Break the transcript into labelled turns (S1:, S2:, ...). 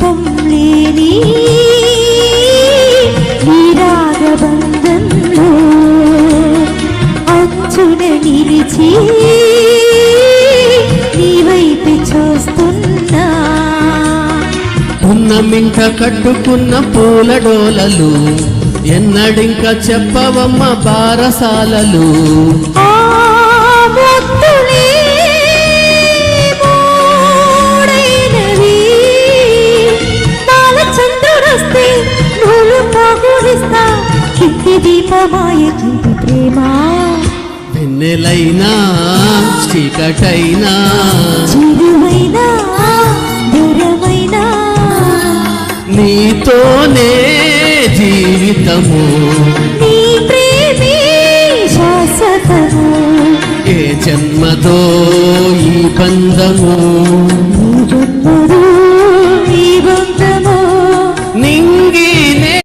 S1: అంతం లేని నీ రాగబంధంలో అంచున నిలిచి నీ వైపు చూస్తున్నా.
S2: ఉన్నమింట కట్టుకున్న పూల డోలలు ఎన్నడింక చెప్పవమ్మ బారసాలలు.
S1: దీపమాయకింది ప్రేమ
S2: వెన్నెలైనా చీకటైనా
S1: చిరువైనా దూరమైనా
S2: నీతోనే జీవితము
S1: నీ ప్రేమే శాశ్వతము
S2: ఏ జన్మదో ఈ బంధము.